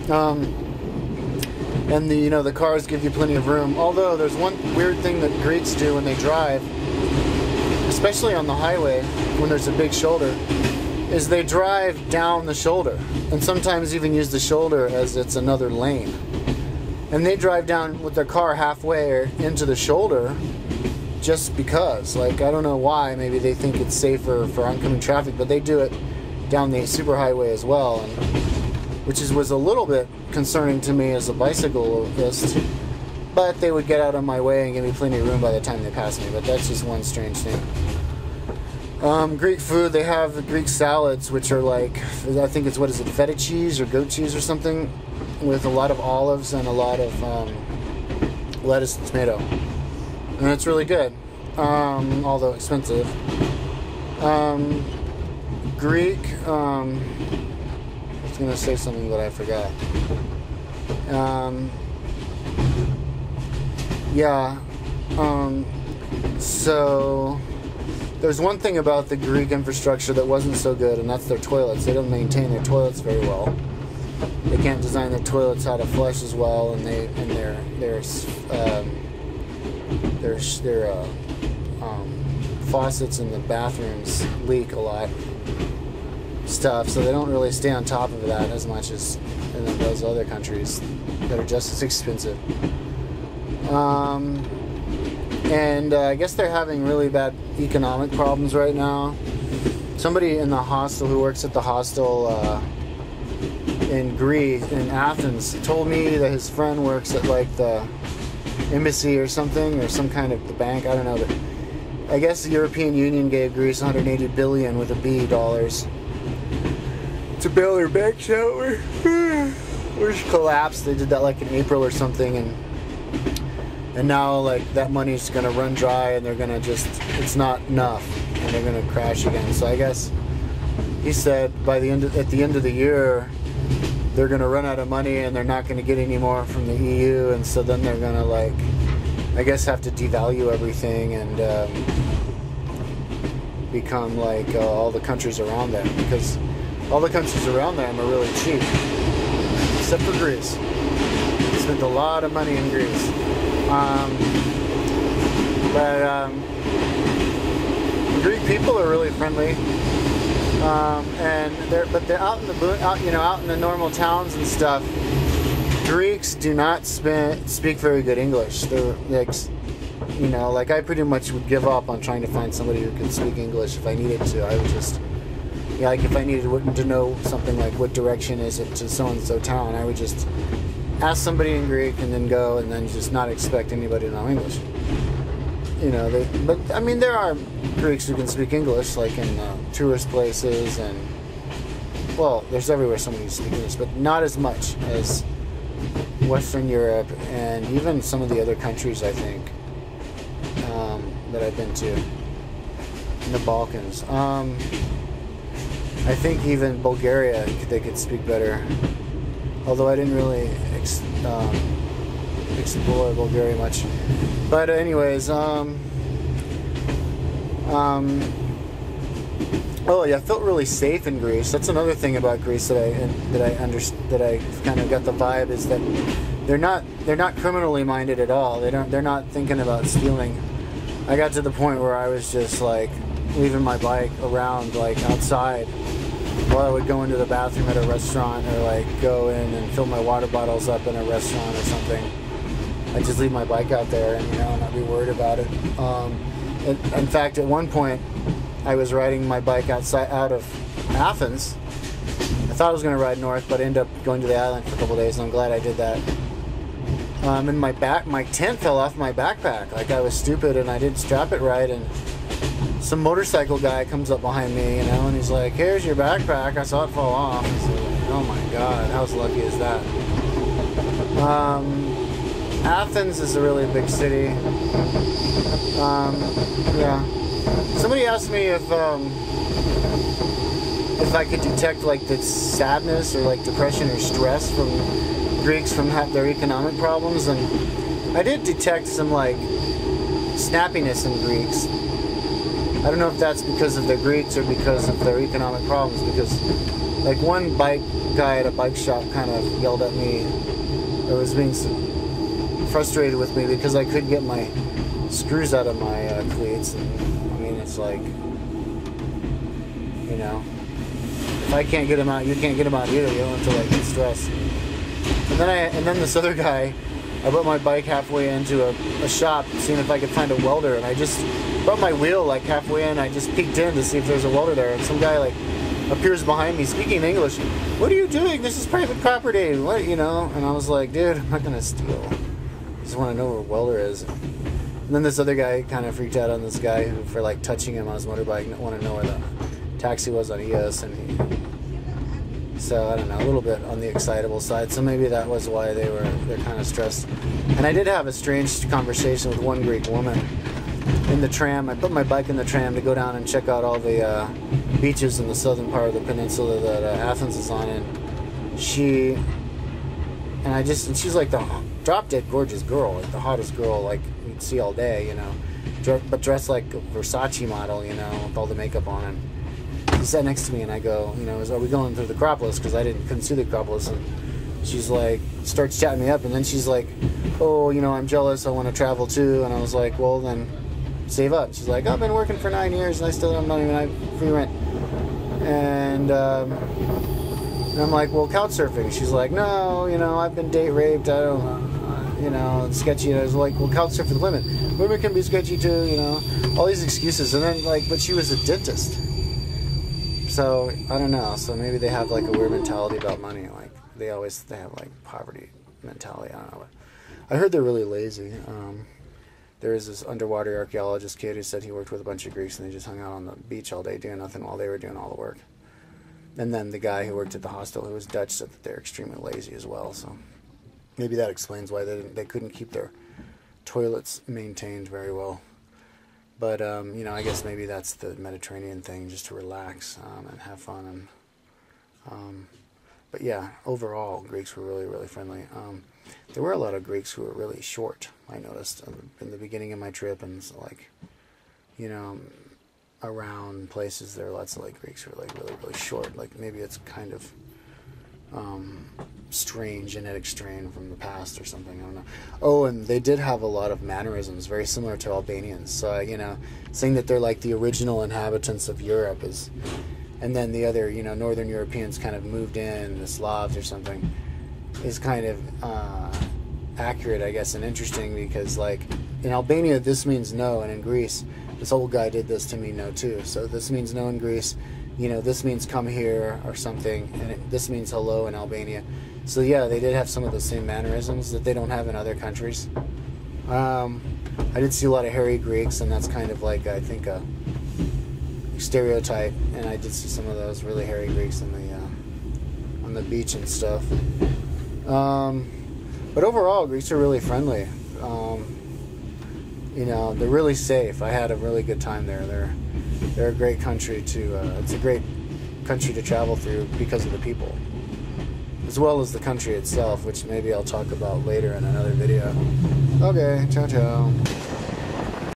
And the cars give you plenty of room. Although there's one weird thing that Greeks do when they drive, especially on the highway when there's a big shoulder, is they drive down the shoulder, and sometimes even use the shoulder as it's another lane. And they drive down with their car halfway or into the shoulder just because. Like, I don't know why. Maybe they think it's safer for oncoming traffic, but they do it down the superhighway as well, and which was a little bit concerning to me as a bicyclist. But they would get out of my way and give me plenty of room by the time they passed me. But that's just one strange thing. Greek food, they have the Greek salads, which are like, I think it's, feta cheese or goat cheese or something, with a lot of olives and a lot of lettuce and tomato. And it's really good, although expensive. Greek, I was going to say something that I forgot. So there's one thing about the Greek infrastructure that wasn't so good, and that's their toilets. They don't maintain their toilets very well. They can't design their toilets how to flush as well, and their faucets in the bathrooms leak a lot stuff, so they don't really stay on top of that as much as in those other countries that are just as expensive. And I guess they're having really bad economic problems right now. Somebody in the hostel who works at the hostel in Greece, in Athens, told me that his friend works at like the embassy or something, or some kind of the bank, I don't know, but I guess the European Union gave Greece 180 billion with a B dollars to bail their banks out, which collapsed. They did that like in April or something, and now like that money's gonna run dry, and they're gonna it's not enough, and they're gonna crash again. So I guess he said at the end of the year they're gonna run out of money, and they're not gonna get any more from the EU, and so then they're gonna like, I guess, have to devalue everything and become like all the countries around them, because all the countries around them are really cheap, except for Greece. They spent a lot of money in Greece. Greek people are really friendly, and they're out in the normal towns and stuff. Greeks do not speak very good English. They're like I pretty much would give up on trying to find somebody who could speak English if I needed to. I would just, like if I needed to know something like what direction is it to so and so town, I would just ask somebody in Greek and then go, and then just not expect anybody to know English. But I mean, there are Greeks who can speak English, like in tourist places, and well, there's everywhere somebody can speak English, but not as much as Western Europe and even some of the other countries, I think, that I've been to in the Balkans. I think even Bulgaria, they could speak better. Although I didn't really explore Bulgaria much. But anyways, I felt really safe in Greece. That's another thing about Greece that I kind of got the vibe is that they're not criminally minded at all. They're not thinking about stealing. I got to the point where I was just like leaving my bike around like outside, while I would go into the bathroom at a restaurant, or like go in and fill my water bottles up in a restaurant or something. I'd just leave my bike out there and not be worried about it. In fact, at one point, I was riding my bike out of Athens. I thought I was going to ride north, but I ended up going to the island for a couple days, and I'm glad I did that. And my tent fell off my backpack. Like I was stupid and I didn't strap it right, and some motorcycle guy comes up behind me, and he's like, "Here's your backpack." I saw it fall off. I was like, oh my God, how lucky is that? Athens is a really big city. Somebody asked me if I could detect like the sadness or like depression or stress from Greeks from their economic problems, and I did detect some like snappiness in Greeks. I don't know if that's because of their Greeks or because of their economic problems, because Like one bike guy at a bike shop kind of yelled at me, or was being frustrated with me because I couldn't get my screws out of my cleats. And I mean, it's like, you know, if I can't get them out, you can't get them out either. You don't have to like get stressed. And then this other guy, I put my bike halfway into a shop, seeing if I could find a welder, and I just brought my wheel like halfway in. I just peeked in to see if there's a welder there, and some guy like appears behind me speaking English. "What are you doing? This is private property." What, you know? And I was like, "Dude, I'm not gonna steal. I just want to know where a welder is." And then this other guy kind of freaked out on this guy who, for like touching him on his motorbike, want to know where the taxi was on EOS, and so I don't know, a little bit on the excitable side. So maybe that was why they're kind of stressed. And I did have a strange conversation with one Greek woman in the tram. I put my bike in the tram to go down and check out all the beaches in the southern part of the peninsula that Athens is on, and she's like the drop dead gorgeous girl, like the hottest girl like you'd see all day, you know, but dressed like a Versace model, you know, with all the makeup on. And she sat next to me, and I go, you know, are we going through the Acropolis? Because I couldn't see the Acropolis. And she's like, starts chatting me up, and then she's like, "Oh, you know, I'm jealous, I want to travel too." And I was like, "Well, then save up." She's like, "I've been working for 9 years and I still don't even have free rent." And I'm like, "Well, couch surfing." She's like, "No, you know, I've been date raped. I don't, you know, it's sketchy." And I was like, "Well, couch surf with women. Women can be sketchy too, you know." All these excuses. And then like, but she was a dentist. So I don't know. So maybe they have like a weird mentality about money. Like they have like poverty mentality. I don't know. I heard they're really lazy. There is this underwater archaeologist kid who said he worked with a bunch of Greeks and they just hung out on the beach all day doing nothing while they were doing all the work. And then the guy who worked at the hostel, who was Dutch, said that they're extremely lazy as well. So maybe that explains why they couldn't keep their toilets maintained very well. But you know, I guess maybe that's the Mediterranean thing, just to relax and have fun. And but yeah, overall, Greeks were really, really friendly. There were a lot of Greeks who were really short, I noticed, in the beginning of my trip. And so, like, you know, around places, there are lots of, like, Greeks who are, like, really, really short. Like, maybe it's kind of strange, genetic strain from the past or something, I don't know. Oh, and they did have a lot of mannerisms, very similar to Albanians. So, you know, saying that they're, like, the original inhabitants of Europe is... And then the other, you know, Northern Europeans kind of moved in, the Slavs or something, is kind of accurate, I guess, and interesting because, like, in Albania, this means no, and in Greece, this old guy did this to me, no, too. So this means no in Greece, you know, this means come here or something, and this means hello in Albania. So, yeah, they did have some of the same mannerisms that they don't have in other countries. I did see a lot of hairy Greeks, and that's kind of like, I think, a stereotype, and I did see some of those really hairy Greeks on the beach and stuff. But overall, Greeks are really friendly. You know, they're really safe. I had a really good time there. They're a great country to. It's a great country to travel through because of the people, as well as the country itself, which maybe I'll talk about later in another video. Okay, ciao ciao.